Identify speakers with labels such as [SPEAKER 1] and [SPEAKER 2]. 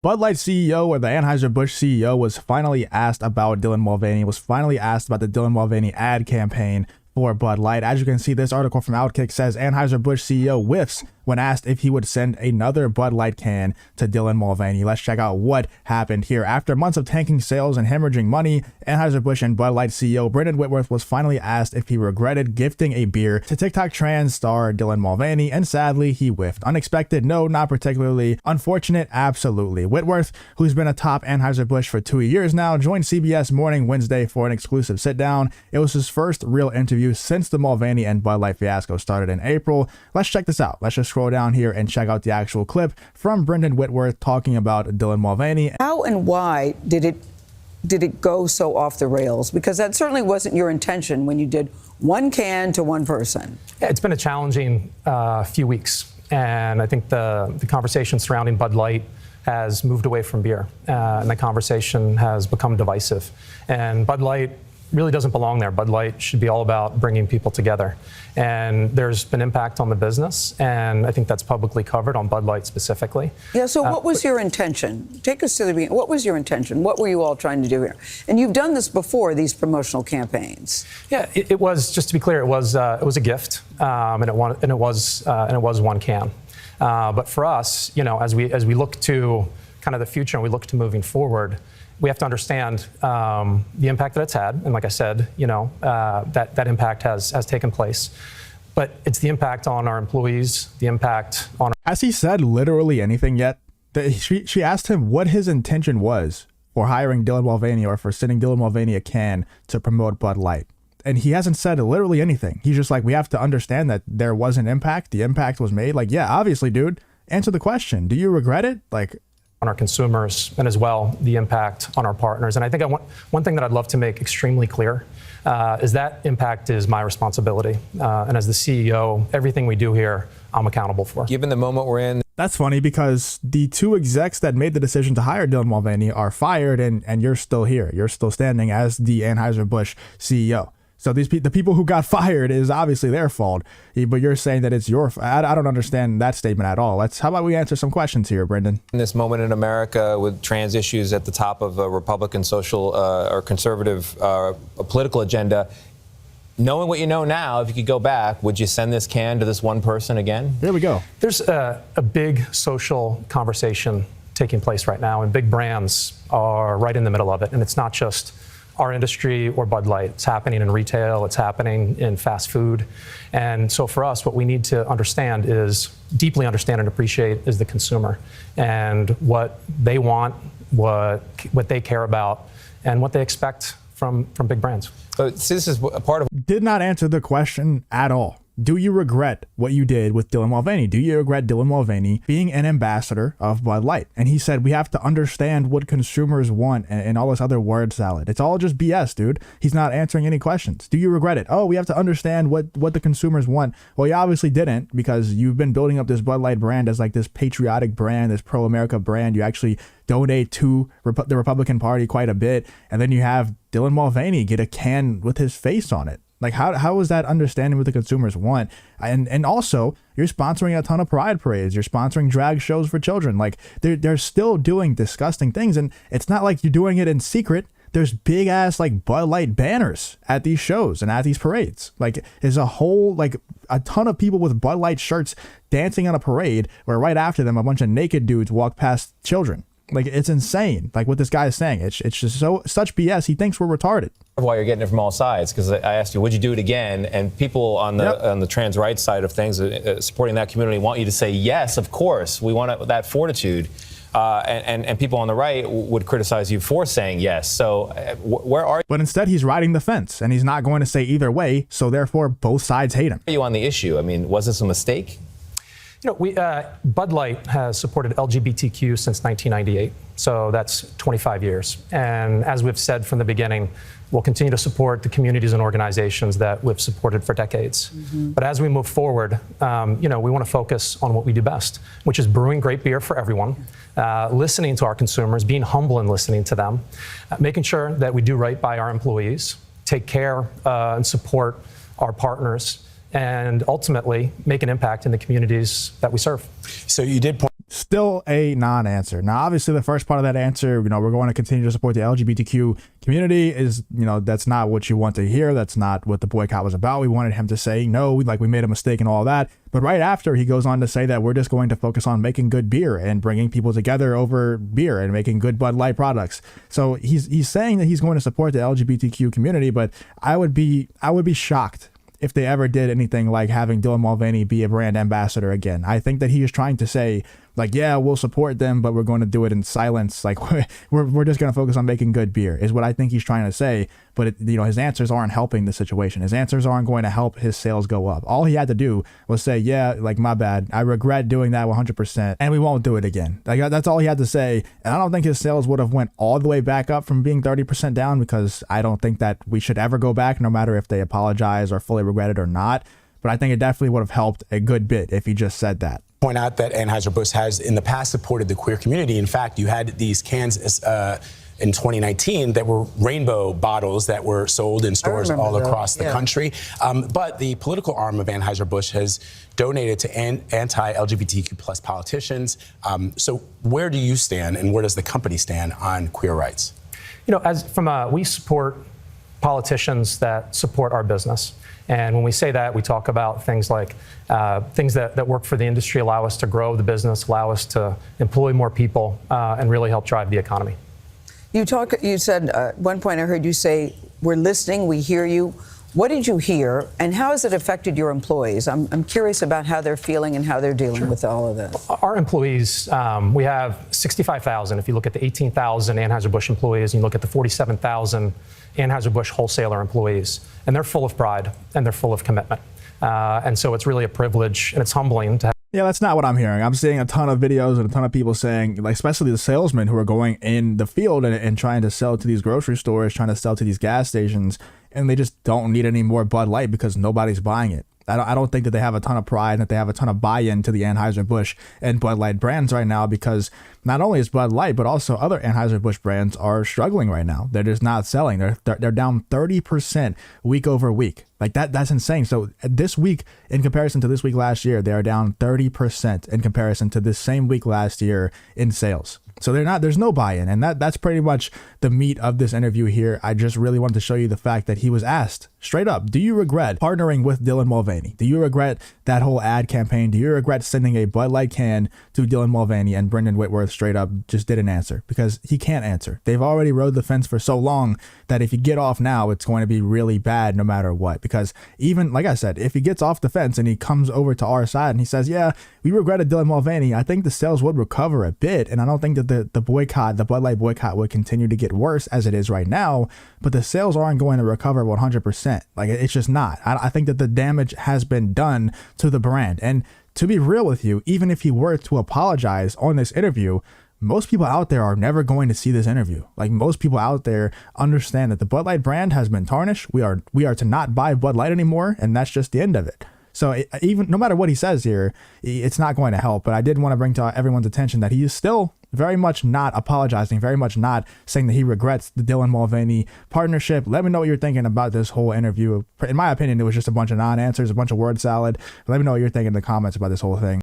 [SPEAKER 1] Bud Light CEO, or the Anheuser Busch CEO, was finally asked about Dylan Mulvaney, was finally asked about the Dylan Mulvaney ad campaign for Bud Light. As you can see, this article from Outkick says Anheuser Busch CEO whiffs when asked if he would send another Bud Light can to Dylan Mulvaney. Let's check out what happened here. After months of tanking sales and hemorrhaging money, Anheuser Busch and Bud Light CEO Brendan Whitworth was finally asked if he regretted gifting a beer to TikTok trans star Dylan Mulvaney, and sadly, he whiffed. Unexpected? No, not particularly. Unfortunate? Absolutely. Whitworth, who's been atop Anheuser Busch for 2 years now, joined CBS Morning Wednesday for an exclusive sit-down. It was his first real interview since the Mulvaney and Bud Light fiasco started in April. Let's check this out. Let's just scroll down here and check out the actual clip from Brendan Whitworth talking about Dylan Mulvaney.
[SPEAKER 2] How and why did it go so off the rails? Because that certainly wasn't your intention when you did one can to one person.
[SPEAKER 3] Yeah, it's been a challenging few weeks, and I think the conversation surrounding Bud Light has moved away from beer, and the conversation has become divisive. And Bud Light really doesn't belong there. Bud Light should be all about bringing people together. And there's been impact on the business, and I think that's publicly covered on Bud Light specifically.
[SPEAKER 2] Yeah, so what was your intention? Take us to the beginning. What was your intention? What were you all trying to do here? And you've done this before, these promotional campaigns.
[SPEAKER 3] Yeah, it was, just to be clear, it was a gift, and it was one can. But for us, you know, as we look to kind of the future and we look to moving forward, we have to understand the impact that it's had, and like I said, you know, that impact has taken place. But it's the impact on our employees, the impact on.
[SPEAKER 1] Has he said literally anything yet? She asked him what his intention was for hiring Dylan Mulvaney or for sending Dylan Mulvaney a can to promote Bud Light, and he hasn't said literally anything. He's just like, we have to understand that there was an impact. The impact was made. Like, yeah, obviously, dude. Answer the question. Do you regret it? Like.
[SPEAKER 3] On our consumers, and as well the impact on our partners. And I think one thing that I'd love to make extremely clear is that impact is my responsibility. And as the CEO, everything we do here, I'm accountable for.
[SPEAKER 4] Given the moment we're in.
[SPEAKER 1] That's funny because the two execs that made the decision to hire Dylan Mulvaney are fired, and you're still here. You're still standing as the Anheuser Busch CEO. So the people who got fired is obviously their fault, but you're saying that it's your fault. I don't understand that statement at all. How about we answer some questions here, Brendan?
[SPEAKER 4] In this moment in America with trans issues at the top of a Republican social or conservative political agenda, knowing what you know now, if you could go back, would you send this can to this one person again?
[SPEAKER 1] Here we go.
[SPEAKER 3] There's a big social conversation taking place right now, and big brands are right in the middle of it. And it's not just our industry or Bud Light. It's happening in retail, it's happening in fast food. And so for us, what we need to understand is, deeply understand and appreciate, is the consumer and what they want, what they care about, and what they expect from big brands.
[SPEAKER 4] So this is a part of.
[SPEAKER 1] Did not answer the question at all. Do you regret what you did with Dylan Mulvaney? Do you regret Dylan Mulvaney being an ambassador of Bud Light? And he said, we have to understand what consumers want, and all this other word salad. It's all just BS, dude. He's not answering any questions. Do you regret it? Oh, we have to understand what the consumers want. Well, you obviously didn't, because you've been building up this Bud Light brand as like this patriotic brand, this pro-America brand. You actually donate to the Republican Party quite a bit. And then you have Dylan Mulvaney get a can with his face on it. Like, how is that understanding what the consumers want? And also, you're sponsoring a ton of pride parades. You're sponsoring drag shows for children. Like, they're still doing disgusting things. And it's not like you're doing it in secret. There's big ass like Bud Light banners at these shows and at these parades. Like, there's a ton of people with Bud Light shirts dancing on a parade where right after them, a bunch of naked dudes walk past children. Like, it's insane. Like what this guy is saying, it's just such BS. He thinks we're retarded.
[SPEAKER 4] Why you're getting it from all sides, because I asked you, would you do it again? And people on the trans rights side of things, supporting that community, want you to say yes, of course. We want that fortitude. And people on the right would criticize you for saying yes. So where are you?
[SPEAKER 1] But instead, he's riding the fence, and he's not going to say either way. So therefore, both sides hate him.
[SPEAKER 4] Are you on the issue? I mean, was this a mistake?
[SPEAKER 3] You know, Bud Light has supported LGBTQ since 1998, so that's 25 years. And as we've said from the beginning, we'll continue to support the communities and organizations that we've supported for decades. Mm-hmm. But as we move forward, you know, we want to focus on what we do best, which is brewing great beer for everyone, listening to our consumers, being humble and listening to them, making sure that we do right by our employees, take care and support our partners, and ultimately make an impact in the communities that we serve.
[SPEAKER 1] So you did. Still a non-answer. Now, obviously, the first part of that answer, we're going to continue to support the LGBTQ community is, that's not what you want to hear. That's not what the boycott was about. We wanted him to say, no, we made a mistake and all that. But right after, he goes on to say that we're just going to focus on making good beer and bringing people together over beer and making good Bud Light products. So he's saying that he's going to support the LGBTQ community, but I would be shocked if they ever did anything like having Dylan Mulvaney be a brand ambassador again. I think that he is trying to say, yeah, we'll support them, but we're going to do it in silence. We're just going to focus on making good beer is what I think he's trying to say. But his answers aren't helping the situation. His answers aren't going to help his sales go up. All he had to do was say, yeah, my bad. I regret doing that 100%, and we won't do it again. That's all he had to say. And I don't think his sales would have went all the way back up from being 30% down, because I don't think that we should ever go back, no matter if they apologize or fully regret it or not. But I think it definitely would have helped a good bit if he just said that.
[SPEAKER 5] Point out that Anheuser Busch has in the past supported the queer community. In fact, you had these cans in 2019 that were rainbow bottles that were sold in stores all across the country. But the political arm of Anheuser Busch has donated to anti-LGBTQ plus politicians. So where do you stand, and where does the company stand on queer rights?
[SPEAKER 3] We support politicians that support our business. And when we say that, we talk about things like things that work for the industry, allow us to grow the business, allow us to employ more people, and really help drive the economy.
[SPEAKER 2] You said at one point I heard you say, we're listening, we hear you. What did you hear, and how has it affected your employees? I'm curious about how they're feeling and how they're dealing with all of this.
[SPEAKER 3] Our employees, we have 65,000. If you look at the 18,000 Anheuser-Busch employees, and you look at the 47,000 Anheuser-Busch wholesaler employees, and they're full of pride and they're full of commitment. And so it's really a privilege, and it's humbling to have.
[SPEAKER 1] Yeah, that's not what I'm hearing. I'm seeing a ton of videos and a ton of people saying, especially the salesmen who are going in the field and trying to sell to these grocery stores, trying to sell to these gas stations, and they just don't need any more Bud Light because nobody's buying it. I don't think that they have a ton of pride and that they have a ton of buy-in to the Anheuser-Busch and Bud Light brands right now, because not only is Bud Light, but also other Anheuser-Busch brands are struggling right now. They're just not selling. They're down 30% week over week. That's insane. So this week, in comparison to this week last year, they are down 30% in comparison to this same week last year in sales. So there's no buy-in, and that's pretty much the meat of this interview here. I just really wanted to show you the fact that he was asked straight up, do you regret partnering with Dylan Mulvaney? Do you regret that whole ad campaign? Do you regret sending a Bud Light can to Dylan Mulvaney? And Brendan Whitworth straight up just didn't answer, because he can't answer. They've already rode the fence for so long that if you get off now, it's going to be really bad no matter what. Because even, like I said, if he gets off the fence and he comes over to our side and he says, yeah, we regretted Dylan Mulvaney, I think the sales would recover a bit. And I don't think that the boycott, the Bud Light boycott, would continue to get worse as it is right now, but the sales aren't going to recover 100%. It's just not. I think that the damage has been done to the brand. And to be real with you, even if he were to apologize on this interview, most people out there are never going to see this interview. Most people out there understand that the Bud Light brand has been tarnished. We are to not buy Bud Light anymore, and that's just the end of it. So even no matter what he says here, it's not going to help. But I did want to bring to everyone's attention that he is still very much not apologizing, very much not saying that he regrets the Dylan Mulvaney partnership. Let me know what you're thinking about this whole interview. In my opinion, it was just a bunch of non-answers, a bunch of word salad. Let me know what you're thinking in the comments about this whole thing.